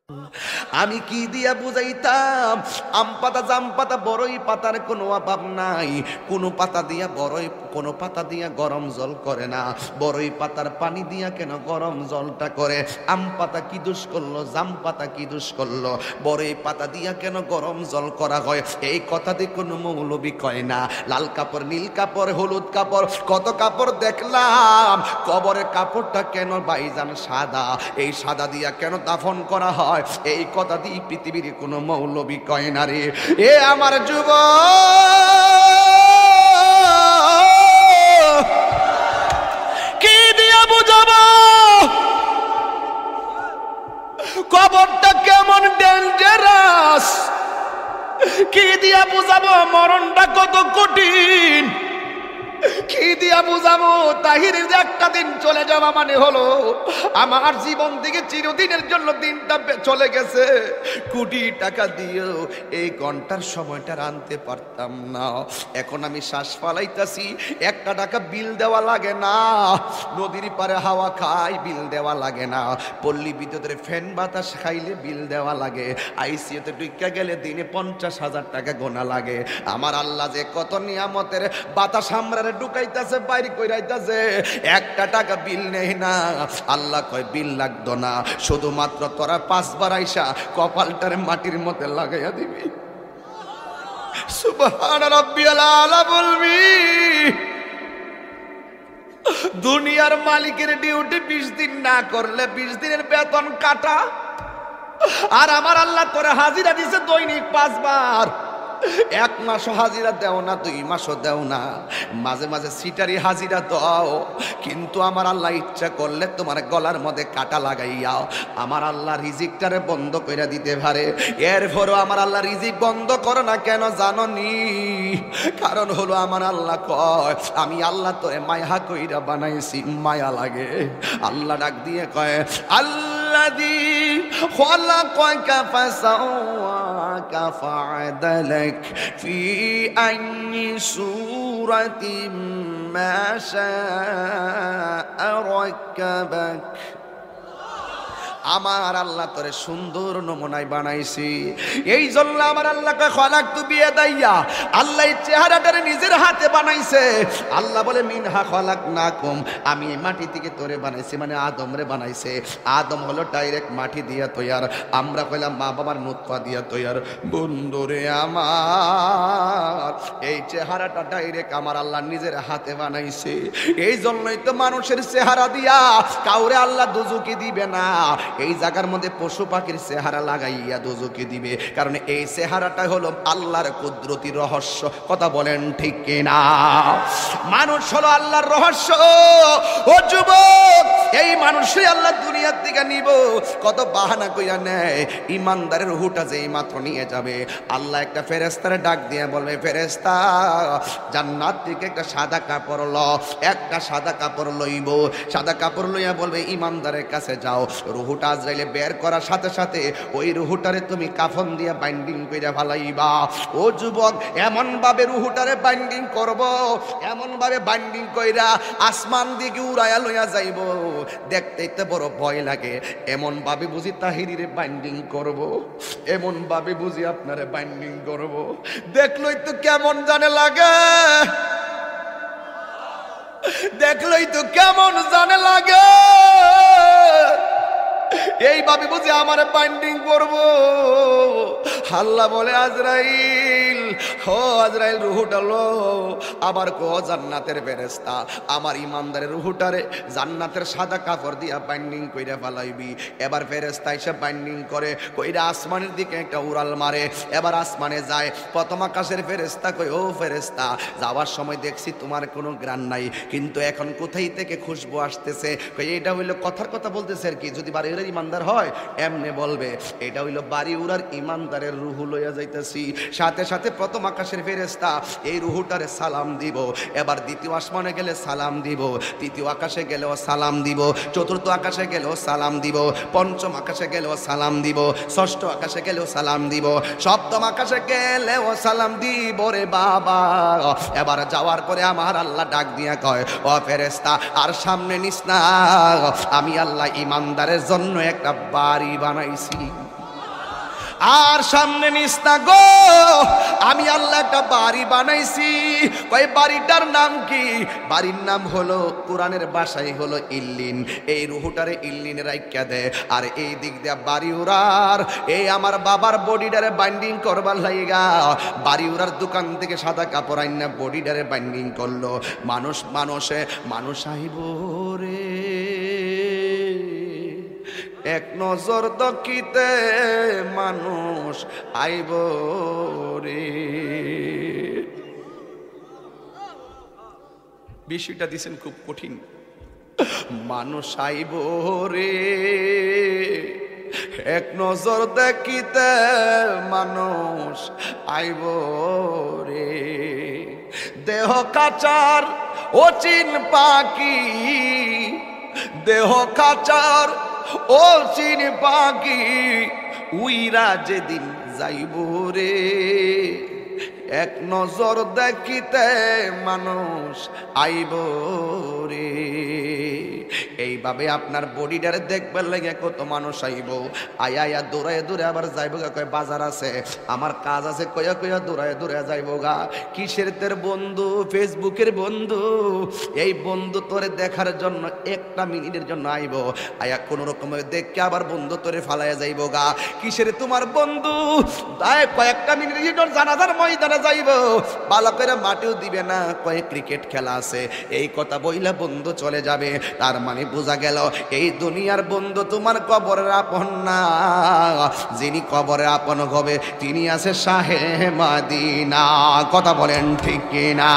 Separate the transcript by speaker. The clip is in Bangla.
Speaker 1: আমি কি দিয়া বুঝাইতাম? আম পাতা, জাম পাতা, বড়ই পাতার কোনো অভাব নাই। কোনো পাতা দিয়া বড়ই, কোনো পাতা দিয়া গরম জল করে না। বড়ই পাতার পানি দিয়া কেন গরম জলটা করে? আম পাতা কি দোষ করলো? জাম পাতা কি দোষ করলো? বড়ই পাতা দিয়া কেন গরম জল করা হয়? এই কথা দিয়ে কোনো মৌলবি কয় না। লাল কাপড়, নীল কাপড়, হলুদ কাপড়, কত কাপড় দেখলাম। কবরের কাপড়টা কেন ভাইজান সাদা? এই সাদা দিয়া কেন দাফন করা হয়? এই কথা দিয়ে পৃথিবীর কোনো মৌলবি কয় না রে। এ আমার যুবক, কি দিয়া বুঝাবো কবরটা কেমন ডেঞ্জারাস? কি দিয়া বুঝাবো মরণটা কত কঠিন? কি দিয়া বুঝাবো তাহিরের যে একটা দিন চলে যাওয়া মানে হলো আমার জীবন থেকে চিরদিনের জন্য দিনটা চলে গেছে। কোটি টাকা দিয়েও এই ঘন্টার সময়টা আনতে পারতাম না। এখন আমি শ্বাস ফালাইতাছি, একটা টাকা বিল দেওয়া লাগে না। নদীর পারে হাওয়া খাই, বিল দেওয়া লাগে না। পল্লী বিদ্যুতের ফ্যান বাতাস খাইলে বিল দেওয়া লাগে। আইসিইউতে ঢুকে গেলে দিনে 50,000 টাকা গোনা লাগে। আমার আল্লাহ যে কত নিয়ামতের বাতাস আমরা ঢুকাইতেছে, বাইরে কইরাইতেছে, একটা টাকা বিল নেই না। আল্লাহ কয় বিল লাগতো না, শুধুমাত্র তোরা 5 বার আইসা কপালটারে মাটির মধ্যে লাগাইয়া দিবি। সুবহান রাব্বিয়াল আলা বলবি। দুনিয়ার মালিকের ডিউটি 20 দিন না করলে 20 দিনের বেতন কাটা। আর আমার আল্লাহ তোরে হাজিরা দিছে দৈনিক 5 বার। 1 মাসও হাজিরা দেও না, 2 মাসও দেও না, মাঝে মাঝে সিটারি হাজিরা দাও। কিন্তু আমার আল্লাহ ইচ্ছা করলে তোমার গলার মধ্যে কাটা লাগাইয়া আমার আল্লাহ রিজিকটারে বন্ধ করে দিতে পারে। এরপরও আমার আল্লাহ রিজিক বন্ধ করো না কেন জানো নি? কারণ হলো আমার আল্লাহ কয় আমি আল্লাহ তোরে মায়া কইরা বানাইছি, মায়া লাগে। আল্লাহ ডাক দিয়ে কয় আল্লাযী খালাকাকা ফাসাওয়াকা ফাআদালাক ফি আইয়ি সূরাতিন মা শাআ রাক্কাবাক। আমার আল্লাহ তোরে সুন্দর নমুনায় বানাইছি। এই জন্য আমার আল্লাহকে খলাকতু বিয়াদাইয়া, আল্লাহ এই চেহারাটারে নিজের হাতে বানাইছে। আল্লাহ বলে মিনহা খলাকনাকুম, আমি এই মাটি থেকে তোরে বানাইছি, মানে আদমরে বানাইছে। আদম হলো ডাইরেক্ট মাটি দিয়া তৈয়ার, আমরা কইলাম মা বাবার নুতফা দিয়া তৈয়ার। বন্ধুরে আমার এই চেহারাটা ডাইরেক্ট আমার আল্লাহ নিজের হাতে বানাইছে। এই জন্যই তো মানুষের চেহারা দিয়া কাউরে আল্লাহ দুজুকি দিবে না। এই জায়গার মধ্যে পশু পাখির চেহারা লাগাইয়া দোজকে দিবে, কারণ এই চেহারাটা হলো আল্লাহর কুদরতি রহস্য। কথা বলেন ঠিক কিনা? মানুষ হলো আল্লাহর রহস্য। ও যুবক, এই মানুষই আল্লাহ দুনিয়ার দিকে নিব। কত বাহানা কইরা নেয়। ইমানদারের রূহটা যেই মাত্র নিয়ে যাবে, আল্লাহ একটা ফেরেশতারে ডাক দিয়ে বলবে, ফেরেশতা জান্নাত থেকে একটা সাদা কাপড় ল। একটা সাদা কাপড় লইব, সাদা কাপড় লইয়া বলবে ইমানদারের কাছে যাও। রুহুটা আজরাইলে বের করার সাথে সাথে ওই রুহুটারে তুমি কাফন দিয়া বাইন্ডিং কইরা ফালাইবা। ও যুবক, এমন ভাবে রুহুটারে বাইন্ডিং করব, এমন ভাবে বাইন্ডিং কইরা আসমান দিকে উড়াইয়া লইয়া যাইব, দেখতেই তো বড় ভয় লাগে। এমন ভাবে বুঝি তাহিরিরে বাইন্ডিং করব, এমন ভাবে বুঝি আপনারে বাইন্ডিং করব, দেখলই তো কেমন জানে লাগে, দেখলই তো কেমন জানে লাগে। এইভাবে বুঝি আমার বাইন্ডিং করব। আল্লাহ বলে আজরাইল, ও আজরাইল রুহুটা লো। আবার কো জান্নাতের ফেরেশতা, আমার ইমানদারের রুহুটারে জান্নাতের সাদা কাপড় দিয়া বাইন্ডিং কইরা ফালাইবি। এবার ফেরেশতা এসে বাইন্ডিং করে কইরা আসমানের দিকে একটা উড়াল মারে। এবার আসমানে যায়। প্রথম আকাশের ফেরেশতা কই, ও ফেরেশতা, যাওয়ার সময় দেখছি তোমার কোনো গ্রাণ নাই, কিন্তু এখন কোথায় থেকে খুশবু আসতেছে? কই এটা হইলো কথার কথা বলতেছে আর কি। যদি বাড়ি উড়ার ইমানদার হয় এমনে বলবে, এটা হইলো বাড়ি উড়ার ইমানদারের রুহু লইয়া যাইতেছি। সাথে সাথে প্রথম আকাশের ফেরেশতা এই রুহুটারে সালাম দিব, এবার দ্বিতীয় আসমানে গেলে সালাম দিব, তৃতীয় আকাশে গেলেও সালাম দিব, চতুর্থ আকাশে গেলেও সালাম দিব, পঞ্চম আকাশে গেলেও সালাম দিব, ষষ্ঠ আকাশে গেলেও সালাম দিব, সপ্তম আকাশে গেলেও সালাম দিব রে বাবা। এবার যাওয়ার পরে আমার আল্লাহ ডাক দিয়া কয়, ও ফেরেশতা আর সামনে নিস না, আমি আল্লাহ ইমানদারের জন্য একটা বাড়ি বানাইছি। আর সামনে নিস না গো, আমি আল্লাহ একটা বাড়ি বানাইছি। ওই বাড়িটার নাম কি? বাড়ির নাম হলো, কোরআনের ভাষায় হলো ইল্লিন। এই রুহুটারে ইল্লিনে রাইখা দে, আর এই দিক দিয়া বাড়ি উড়ার এই আমার বাবার বডিটারে বাইন্ডিং করবার লাইগা বাড়ি উড়ার দোকান থেকে সাদা কাপড় আইনা বডিটারে বাইন্ডিং করলো। মানুষ আইব রে এক নজর দকিতে, মানুষ আইব রে। বিষয়টা দিছেন খুব কঠিন। মানুষ আইব রে এক নজর দেখিতে, মানুষ আইব রে। দেহ কাচার অচিন পাখি, দেহ কাচার ও চিন পাখি, উইরা যেদিন যাইব রে এক নজর দেখিতে, মানুষ আইব রে। এইভাবে আপনার বডিটারে দেখবার লাগে কত মানুষ আইব। আয়া দৌড়ায় দৌড়ে আবার যাইব গা, কয় বাজার আছে, আমার কাজ আছে, কয়া কয়া দৌড়ায় দৌড়ে যাইব গা। কিসের তোর বন্ধু? ফেসবুকের বন্ধু। এই বন্ধু তোরে দেখার জন্য একটা মিনিটের জন্য আইব, আয়া কোন রকমের দেখকে আবার বন্ধু তোরে ফালাইয়া যাইব গা। কিসের তোমার বন্ধু? তাই কয়েকটা মিনিটের জন্য জানাজার ময়দানে যাইব, ভালো করে মাটিও দিবে না, কয়েক ক্রিকেট খেলা আছে, এই কথা বইলা বন্ধু চলে যাবে। তার মানে বোঝা গেল এই দুনিয়ার বন্ধু তোমার কবরের আপন না, যিনি কবরের আপন হবে তিনি আছে শাহে মদিনা। কথা বলেন ঠিক কিনা?